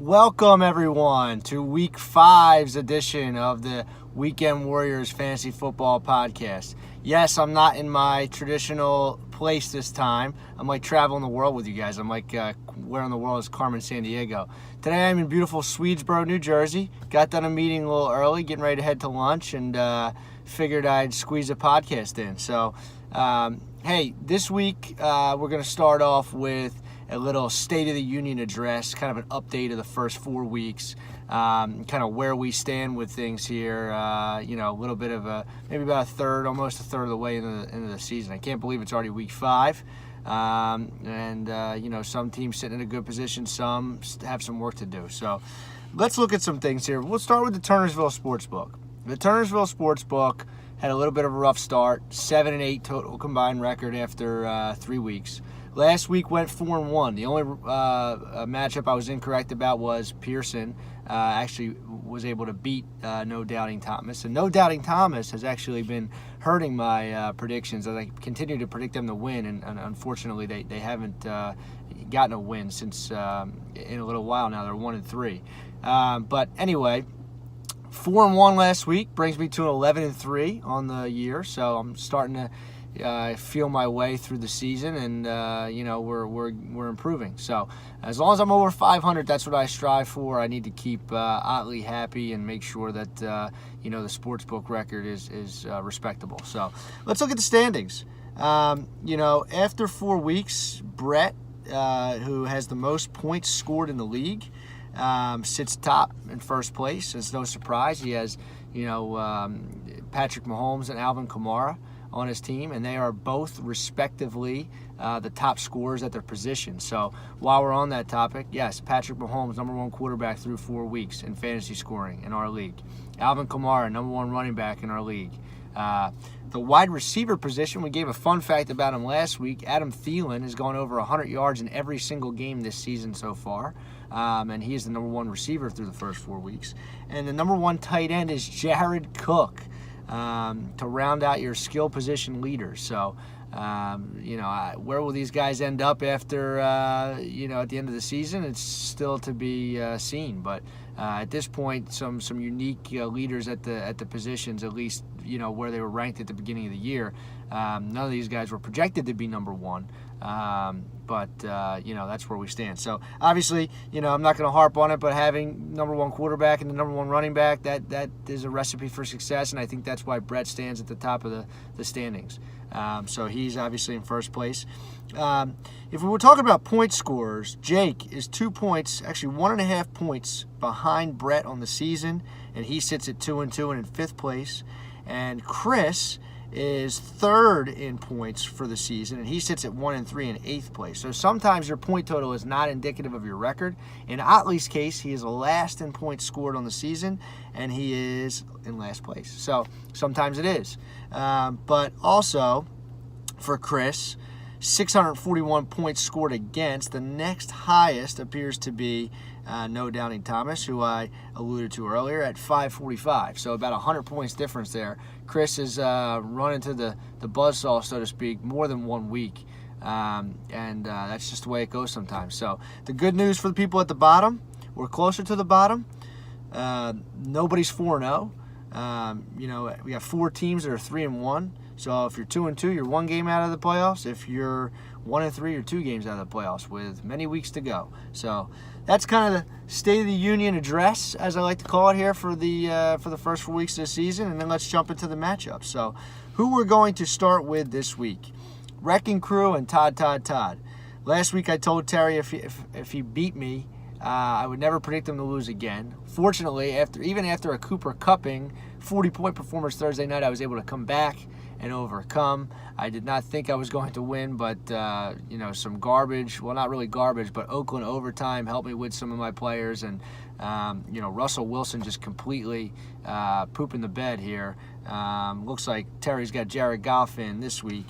Welcome, everyone, to Week 5's edition of the Weekend Warriors Fantasy Football Podcast. Yes, I'm not in my traditional place this time. I'm like traveling the world with you guys. I'm like, where in the world is Carmen Sandiego? Today I'm in beautiful Swedesboro, New Jersey. Got done a meeting a little early, getting ready to head to lunch, and figured I'd squeeze a podcast in. So, hey, this week we're going to start off with a little State of the Union address, kind of an update of the first 4 weeks, kind of where we stand with things here. A little bit of maybe about almost a third of the way into the season. I can't believe it's already Week 5. Some teams sitting in a good position, some have some work to do. So let's look at some things here. We'll start with the Turnersville Sportsbook. The Turnersville Sportsbook had a little bit of a rough start, 7-8 total combined record after 3 weeks. Last week went 4-1. The only matchup I was incorrect about was Pearson. Actually was able to beat No Doubting Thomas. And No Doubting Thomas has actually been hurting my predictions as I continue to predict them to win. And unfortunately, they haven't gotten a win since in a little while now. They're 1-3. But anyway, 4-1 last week brings me to 11-3 on the year. So I'm starting to feel my way through the season, and we're improving. So as long as I'm over 500, that's what I strive for. I need to keep Otley happy and make sure that the sportsbook record is respectable. So let's look at the standings. After 4 weeks, Brett, who has the most points scored in the league, sits top in first place. It's no surprise. He has Patrick Mahomes and Alvin Kamara on his team, and they are both respectively the top scorers at their position. So while we're on that topic, yes, Patrick Mahomes, number one quarterback through 4 weeks in fantasy scoring in our league. Alvin Kamara, number one running back in our league. The wide receiver position, we gave a fun fact about him last week. Adam Thielen has gone over 100 yards in every single game this season so far. And he is the number one receiver through the first 4 weeks. And the number one tight end is Jared Cook, to round out your skill position leaders. So, where will these guys end up after, at the end of the season? It's still to be seen. But at this point, some unique leaders at the positions, at least, where they were ranked at the beginning of the year. None of these guys were projected to be number one. But that's where we stand. So obviously, I'm not going to harp on it, but having number one quarterback and the number one running back, that is a recipe for success, and I think that's why Brett stands at the top of the standings. So he's obviously in first place. If we were talking about point scorers, Jake is 2 points, actually 1.5 points behind Brett on the season, and he sits at 2-2 and in fifth place. And Chris is third in points for the season, and he sits at 1-3 in eighth place. So sometimes your point total is not indicative of your record. In Otley's case, he is last in points scored on the season, and he is in last place. So sometimes it is. But also, for Chris, 641 points scored against. The next highest appears to be No Doubting Thomas, who I alluded to earlier, at 545. So about 100 points difference there. Chris is run into the buzzsaw, so to speak, more than 1 week. And that's just the way it goes sometimes. So the good news for the people at the bottom, we're closer to the bottom. Nobody's 4-0. We have 4 teams that are 3-1. So if you're 2-2, you're 1 game out of the playoffs. If you're 1-3, you're 2 games out of the playoffs with many weeks to go. So that's kind of the State of the Union address, as I like to call it here, for the first 4 weeks of the season. And then let's jump into the matchups. So who we're going to start with this week? Wrecking Crew and Todd. Last week I told Terry if he beat me, I would never predict him to lose again. Fortunately, after a Cooper Cupping 40-point performance Thursday night, I was able to come back and overcome. I did not think I was going to win, but some garbage, well, not really garbage, but Oakland overtime helped me with some of my players, and Russell Wilson just completely pooping the bed here. Looks like Terry's got Jared Goff in this week.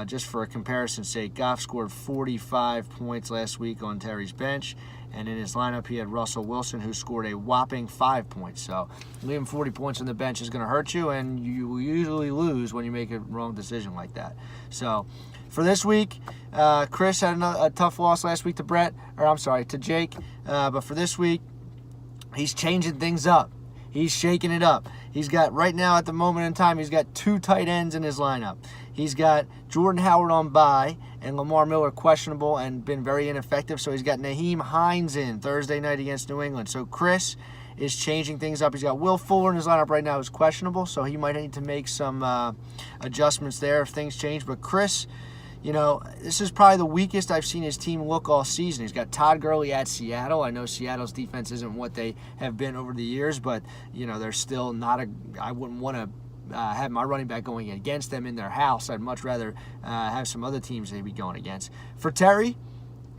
Just for a comparison's sake, Goff scored 45 points last week on Terry's bench, and in his lineup he had Russell Wilson, who scored a whopping 5 points. So leaving 40 points on the bench is going to hurt you, and you will usually lose when you make a wrong decision like that. So for this week, Chris had a tough loss last week to Jake. But for this week, he's changing things up. He's shaking it up. He's got, right now at the moment in time, he's got 2 tight ends in his lineup. He's got Jordan Howard on bye and Lamar Miller questionable and been very ineffective. So he's got Naheem Hines in Thursday night against New England. So Chris is changing things up. He's got Will Fuller in his lineup right now who's questionable. So he might need to make some adjustments there if things change. But Chris, this is probably the weakest I've seen his team look all season. He's got Todd Gurley at Seattle. I know Seattle's defense isn't what they have been over the years, but, they're still not I wouldn't want to have my running back going against them in their house. I'd much rather have some other teams they'd be going against. For Terry,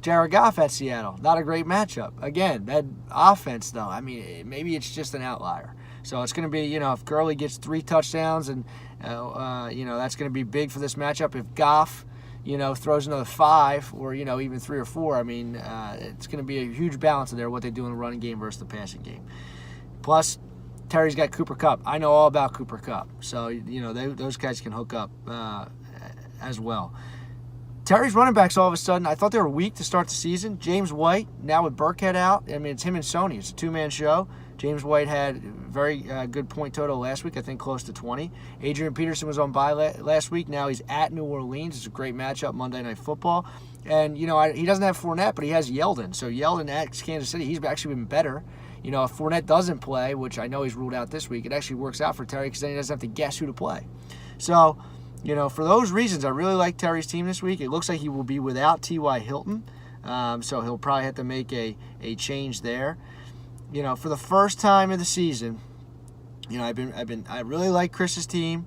Jared Goff at Seattle. Not a great matchup. Again, that offense, though, maybe it's just an outlier. So it's going to be, if Gurley gets 3 touchdowns and, that's going to be big for this matchup. If Goff throws another 5 or, even 3 or 4, it's going to be a huge balance in there, what they do in the running game versus the passing game. Plus, Terry's got Cooper Kupp. I know all about Cooper Kupp. So, those guys can hook up as well. Terry's running backs, all of a sudden, I thought they were weak to start the season. James White, now with Burkhead out, it's him and Sony. It's a 2-man show. James White had very good point total last week, I think close to 20. Adrian Peterson was on bye last week. Now he's at New Orleans. It's a great matchup, Monday Night Football. And, he doesn't have Fournette, but he has Yeldon. So Yeldon at Kansas City, he's actually been better. If Fournette doesn't play, which I know he's ruled out this week, it actually works out for Terry because then he doesn't have to guess who to play. So, for those reasons, I really like Terry's team this week. It looks like he will be without T.Y. Hilton, so he'll probably have to make a change there. For the first time of the season, I really like Chris's team.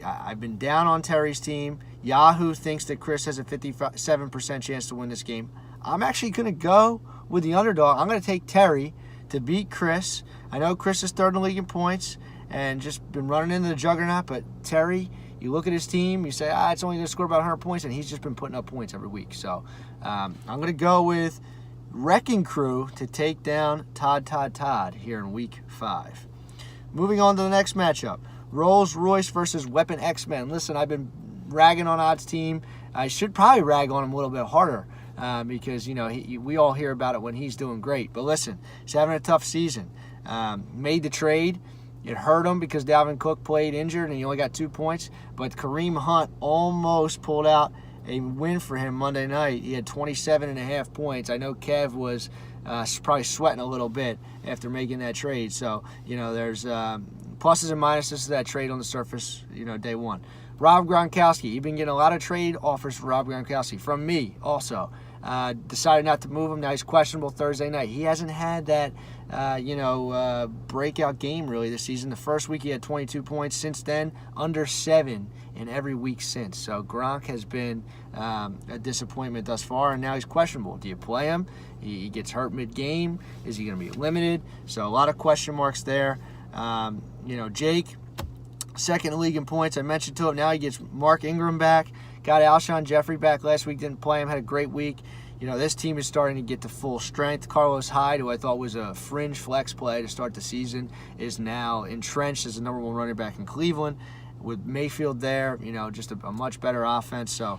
I've been down on Terry's team. Yahoo thinks that Chris has a 57% chance to win this game. I'm actually going to go with the underdog. I'm going to take Terry to beat Chris. I know Chris is third in the league in points and just been running into the juggernaut, but Terry, you look at his team, you say, it's only going to score about 100 points, and he's just been putting up points every week. So I'm going to go with Wrecking Crew to take down Todd here in week 5. Moving on to the next matchup, Rolls Royce versus Weapon X-Men. Listen, I've been ragging on Odd's team. I should probably rag on him a little bit harder because, we all hear about it when he's doing great. But listen, he's having a tough season. Made the trade. It hurt him because Dalvin Cook played injured and he only got 2 points. But Kareem Hunt almost pulled out a win for him Monday night. He had 27.5 points. I know Kev was probably sweating a little bit after making that trade. So, there's pluses and minuses to that trade on the surface, day one. Rob Gronkowski. You've been getting a lot of trade offers for Rob Gronkowski from me also. Decided not to move him. Now he's questionable Thursday night. He hasn't had that, breakout game really this season. The first week he had 22 points. Since then, under 7 in every week since. So Gronk has been a disappointment thus far, and now he's questionable. Do you play him? He gets hurt mid-game. Is he going to be limited? So a lot of question marks there. Jake, second in the league in points. I mentioned to him. Now he gets Mark Ingram back. Got Alshon Jeffrey back last week. Didn't play him. Had a great week. This team is starting to get to full strength. Carlos Hyde, who I thought was a fringe flex play to start the season, is now entrenched as the number 1 running back in Cleveland. With Mayfield there, just a much better offense. So,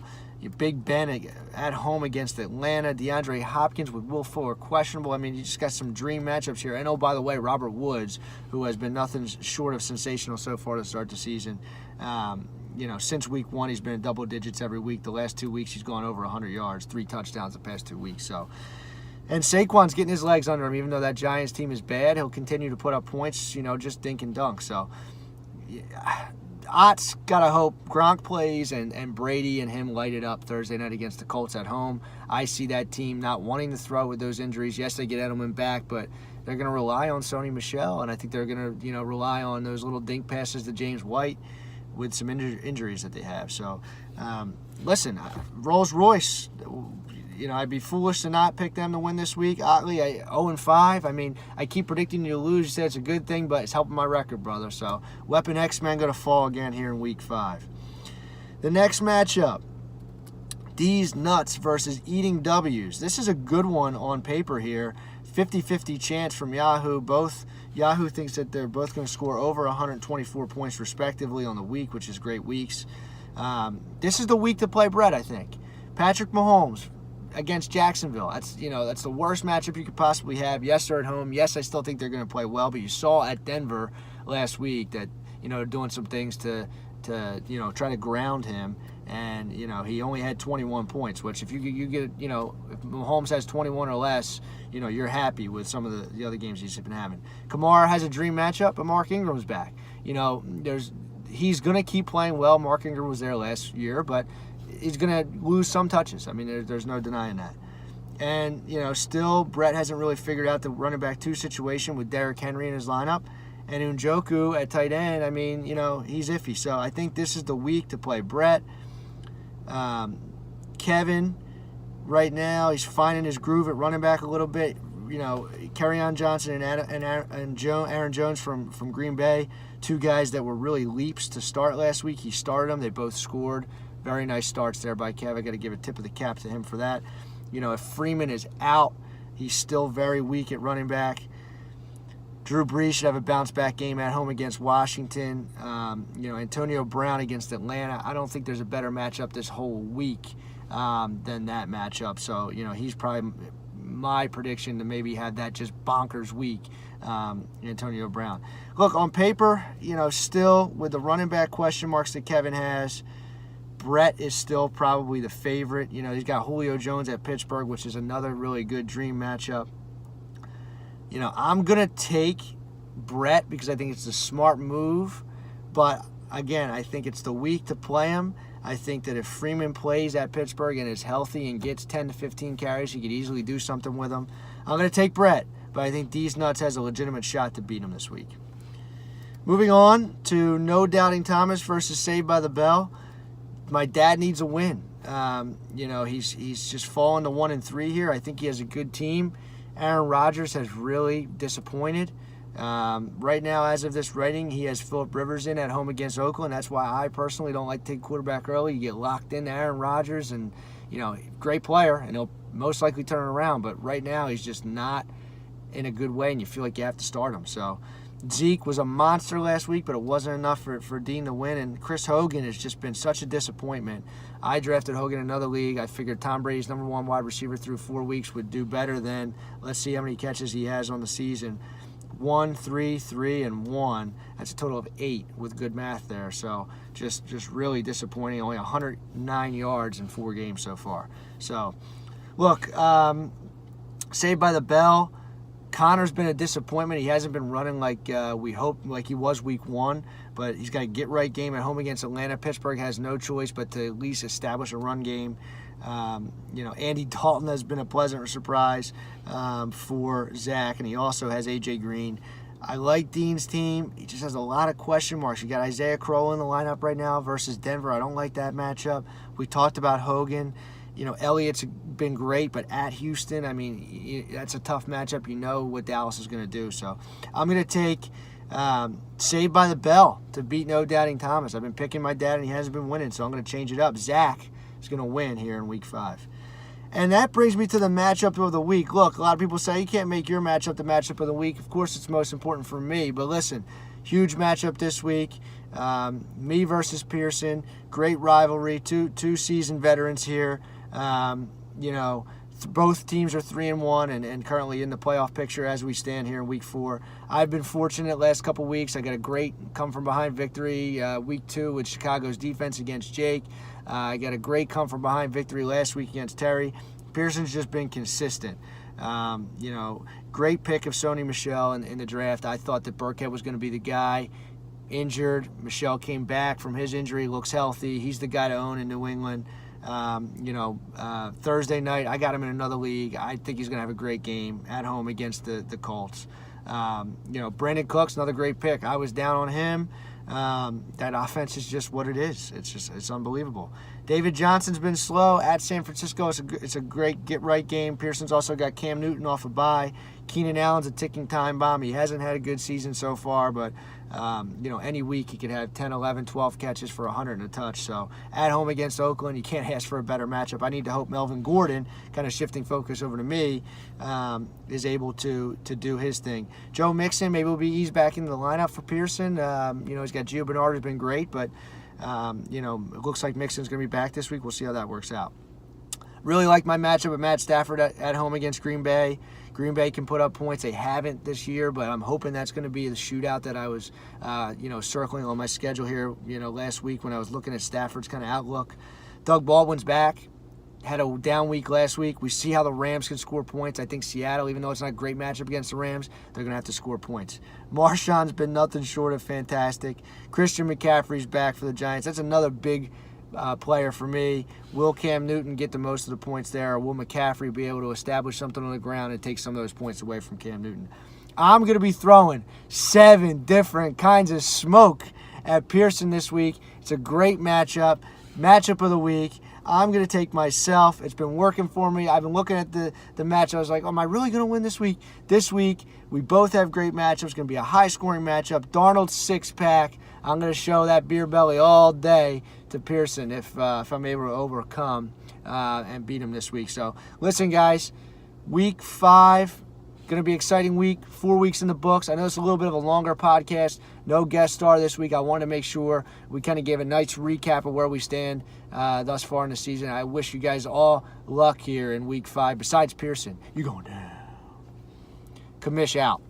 Big Ben at home against Atlanta. DeAndre Hopkins with Will Fuller questionable. You just got some dream matchups here. And, by the way, Robert Woods, who has been nothing short of sensational so far to start the season. Since week 1, he's been in double digits every week. The last 2 weeks, he's gone over 100 yards, 3 touchdowns the past 2 weeks. So, and Saquon's getting his legs under him. Even though that Giants team is bad, he'll continue to put up points, just dink and dunk. So, Ott's got to hope Gronk plays and Brady and him light it up Thursday night against the Colts at home. I see that team not wanting to throw with those injuries. Yes, they get Edelman back, but they're going to rely on Sony Michel, and I think they're going to, rely on those little dink passes to James White with some injuries that they have. So, listen, Rolls Royce, I'd be foolish to not pick them to win this week. Oddly, 0-5. I keep predicting you to lose. You said it's a good thing, but it's helping my record, brother. So, Weapon X-Men going to fall again here in week 5. The next matchup, D's Nuts versus Eating W's. This is a good one on paper here. 50-50 chance from Yahoo. Yahoo thinks that they're both going to score over 124 points respectively on the week, which is great weeks. This is the week to play Brett, I think. Patrick Mahomes against Jacksonville. That's the worst matchup you could possibly have. Yes, they're at home. Yes, I still think they're going to play well, but you saw at Denver last week that they're doing some things to try to ground him, and he only had 21 points, which if you get if Mahomes has 21 or less, you're happy with some of the other games he's been having. Kamara has a dream matchup, but Mark Ingram's back. He's going to keep playing well. Mark Ingram was there last year, but he's going to lose some touches. I mean, there's no denying that. And, still Brett hasn't really figured out the running back 2 situation with Derrick Henry in his lineup. And Njoku at tight end, I mean, he's iffy. So I think this is the week to play Brett. Kevin, right now, he's finding his groove at running back a little bit. Kerryon Johnson and Aaron Jones from Green Bay, 2 guys that were really leaps to start last week. He started them. They both scored. Very nice starts there by Kev. I got to give a tip of the cap to him for that. If Freeman is out, he's still very weak at running back. Drew Brees should have a bounce-back game at home against Washington. Antonio Brown against Atlanta. I don't think there's a better matchup this whole week than that matchup. So, he's probably my prediction to maybe have that just bonkers week, Antonio Brown. Look, on paper, still with the running back question marks that Kevin has, Brett is still probably the favorite. He's got Julio Jones at Pittsburgh, which is another really good dream matchup. I'm going to take Brett because I think it's a smart move. But, again, I think it's the week to play him. I think that if Freeman plays at Pittsburgh and is healthy and gets 10 to 15 carries, he could easily do something with him. I'm going to take Brett, but I think D's Nuts has a legitimate shot to beat him this week. Moving on to No Doubting Thomas versus Saved by the Bell. My dad needs a win. He's just fallen to 1-3 here. I think he has a good team. Aaron Rodgers has really disappointed. Right now, as of this writing, he has Phillip Rivers in at home against Oakland. That's why I personally don't like to take quarterback early. You get locked into Aaron Rodgers, and great player, and he'll most likely turn it around. But right now, he's just not in a good way, and you feel like you have to start him. So Zeke was a monster last week, but it wasn't enough for Dean to win. And Chris Hogan has just been such a disappointment. I drafted Hogan in another league. I figured Tom Brady's number 1 wide receiver through 4 weeks would do better than, let's see how many catches he has on the season. 1, 3, 3, and 1. That's a total of 8 with good math there. So just really disappointing. Only 109 yards in 4 games so far. So, look, Saved by the Bell. Connor's been a disappointment. He hasn't been running like we hoped, like he was week 1, but he's got a get-right game at home against Atlanta. Pittsburgh has no choice but to at least establish a run game. Andy Dalton has been a pleasant surprise for Zach, and he also has A.J. Green. I like Dean's team. He just has a lot of question marks. You got Isaiah Crowell in the lineup right now versus Denver. I don't like that matchup. We talked about Hogan. Elliott's been great, but at Houston, I mean, that's a tough matchup. You know what Dallas is going to do. So I'm going to take Saved by the Bell to beat No Doubting Thomas. I've been picking my dad, and he hasn't been winning, so I'm going to change it up. Zach is going to win here in Week 5. And that brings me to the matchup of the week. Look, a lot of people say you can't make your matchup the matchup of the week. Of course, it's most important for me. But listen, huge matchup this week. Me versus Pearson. Great rivalry. Two seasoned veterans here. Both teams are 3-1 and currently in the playoff picture as we stand here in Week 4. I've been fortunate last couple weeks. I got a great come-from-behind victory Week 2 with Chicago's defense against Jake. I got a great come-from-behind victory last week against Terry. Pearson's just been consistent. Great pick of Sony Michel in the draft. I thought that Burkhead was going to be the guy. Injured. Michel came back from his injury, looks healthy. He's the guy to own in New England. Thursday night, I got him in another league. I think he's going to have a great game at home against the Colts. Brandon Cooks, another great pick. I was down on him. That offense is just what it is. It's unbelievable. David Johnson's been slow at San Francisco. It's a great get-right game. Pearson's also got Cam Newton off a bye. Keenan Allen's a ticking time bomb. He hasn't had a good season so far, but any week he could have 10, 11, 12 catches for 100 and a touch. So at home against Oakland, you can't ask for a better matchup. I need to hope Melvin Gordon, kind of shifting focus over to me, is able to do his thing. Joe Mixon, maybe will be eased back into the lineup for Pearson. He's got Gio Bernard, who's been great, but it looks like Mixon's going to be back this week. We'll see how that works out. Really like my matchup with Matt Stafford at home against Green Bay. Green Bay can put up points. They haven't this year, but I'm hoping that's going to be the shootout that I was, circling on my schedule here, last week when I was looking at Stafford's kind of outlook. Doug Baldwin's back. Had a down week last week. We see how the Rams can score points. I think Seattle, even though it's not a great matchup against the Rams, they're going to have to score points. Marshawn's been nothing short of fantastic. Christian McCaffrey's back for the Giants. That's another big player for me. Will Cam Newton get the most of the points there, or will McCaffrey be able to establish something on the ground and take some of those points away from Cam Newton? I'm going to be throwing 7 different kinds of smoke at Pearson this week. It's a great matchup of the week. I'm going to take myself. It's been working for me. I've been looking at the match. I was like, am I really going to win this week? This week, we both have great matchups. It's going to be a high-scoring matchup. Darnold's 6-pack. I'm going to show that beer belly all day to Pearson if I'm able to overcome and beat him this week. So, listen, guys, week 5. Going to be an exciting week. 4 weeks in the books. I know it's a little bit of a longer podcast. No guest star this week. I wanted to make sure we kind of gave a nice recap of where we stand thus far in the season. I wish you guys all luck here in week 5. Besides Pearson, you're going down. Commish out.